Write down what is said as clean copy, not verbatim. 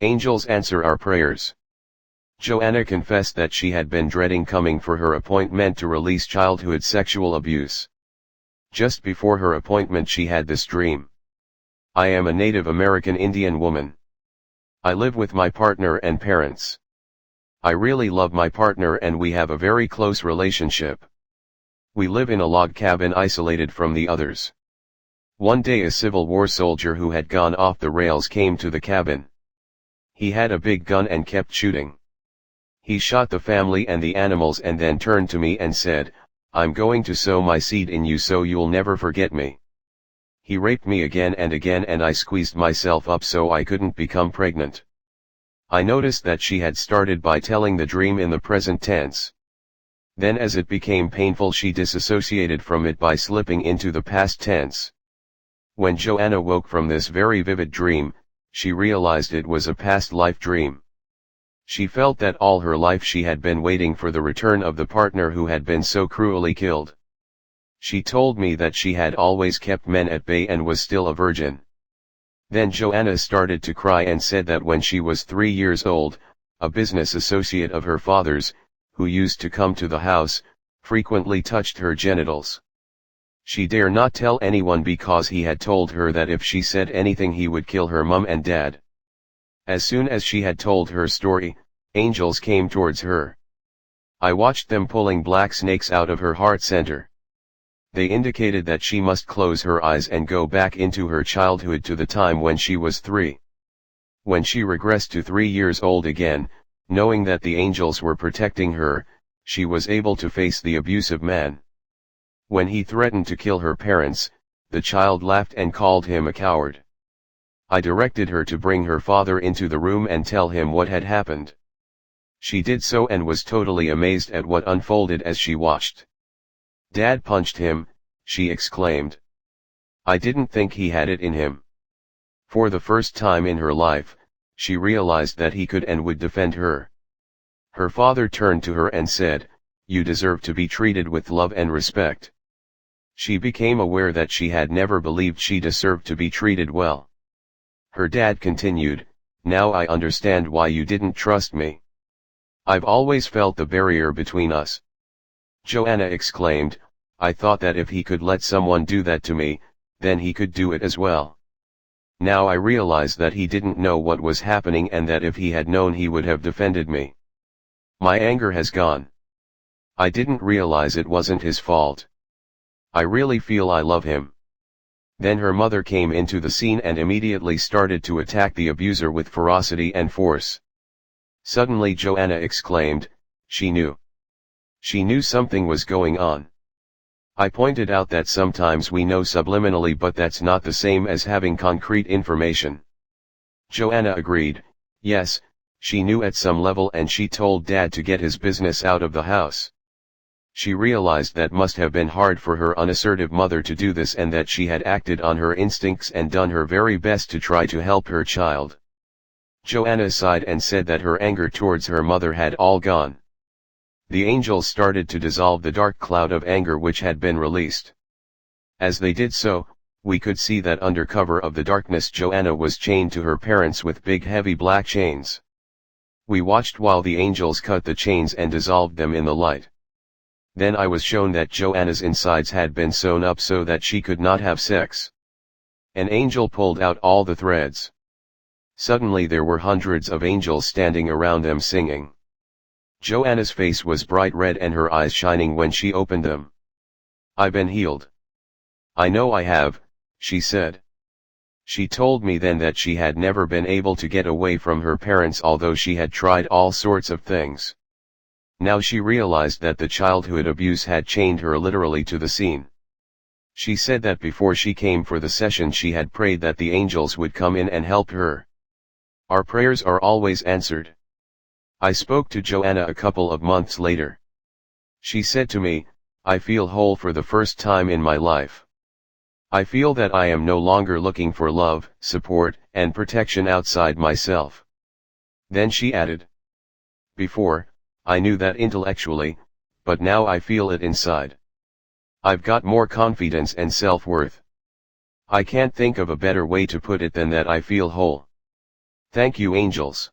Angels answer our prayers. Joanna confessed that she had been dreading coming for her appointment to release childhood sexual abuse. Just before her appointment she had this dream. I am a Native American Indian woman. I live with my partner and parents. I really love my partner and we have a very close relationship. We live in a log cabin isolated from the others. One day a Civil War soldier who had gone off the rails came to the cabin. He had a big gun and kept shooting. He shot the family and the animals and then turned to me and said, "I'm going to sow my seed in you so you'll never forget me." He raped me again and I squeezed myself up so I couldn't become pregnant. I noticed that she had started by telling the dream in the present tense. Then as it became painful she disassociated from it by slipping into the past tense. When Joanna woke from this very vivid dream, she realized it was a past life dream. She felt that all her life she had been waiting for the return of the partner who had been so cruelly killed. She told me that she had always kept men at bay and was still a virgin. Then Joanna started to cry and said that when she was 3 years old, a business associate of her father's, who used to come to the house, frequently touched her genitals. She dare not tell anyone because he had told her that if she said anything he would kill her mom and dad. As soon as she had told her story, angels came towards her. I watched them pulling black snakes out of her heart center. They indicated that she must close her eyes and go back into her childhood to the time when she was 3. When she regressed to 3 years old again, knowing that the angels were protecting her, she was able to face the abusive man. When he threatened to kill her parents, the child laughed and called him a coward. I directed her to bring her father into the room and tell him what had happened. She did so and was totally amazed at what unfolded as she watched. "Dad punched him," she exclaimed. "I didn't think he had it in him." For the first time in her life, she realized that he could and would defend her. Her father turned to her and said, "You deserve to be treated with love and respect." She became aware that she had never believed she deserved to be treated well. Her dad continued, "Now I understand why you didn't trust me. I've always felt the barrier between us." Joanna exclaimed, "I thought that if he could let someone do that to me, then he could do it as well. Now I realize that he didn't know what was happening and that if he had known he would have defended me. My anger has gone. I didn't realize it wasn't his fault. I really feel I love him." Then her mother came into the scene and immediately started to attack the abuser with ferocity and force. Suddenly Joanna exclaimed, she knew. She knew something was going on. I pointed out that sometimes we know subliminally but that's not the same as having concrete information. Joanna agreed, yes, she knew at some level and she told Dad to get his business out of the house. She realized that must have been hard for her unassertive mother to do this and that she had acted on her instincts and done her very best to try to help her child. Joanna sighed and said that her anger towards her mother had all gone. The angels started to dissolve the dark cloud of anger which had been released. As they did so, we could see that under cover of the darkness Joanna was chained to her parents with big heavy black chains. We watched while the angels cut the chains and dissolved them in the light. Then I was shown that Joanna's insides had been sewn up so that she could not have sex. An angel pulled out all the threads. Suddenly there were hundreds of angels standing around them singing. Joanna's face was bright red and her eyes shining when she opened them. "I've been healed." "I know I have," she said. She told me then that she had never been able to get away from her parents although she had tried all sorts of things. Now she realized that the childhood abuse had chained her literally to the scene. She said that before she came for the session she had prayed that the angels would come in and help her. Our prayers are always answered. I spoke to Joanna a couple of months later. She said to me, "I feel whole for the first time in my life. I feel that I am no longer looking for love, support, and protection outside myself." Then she added, "Before, I knew that intellectually, but now I feel it inside. I've got more confidence and self-worth. I can't think of a better way to put it than that I feel whole." Thank you angels.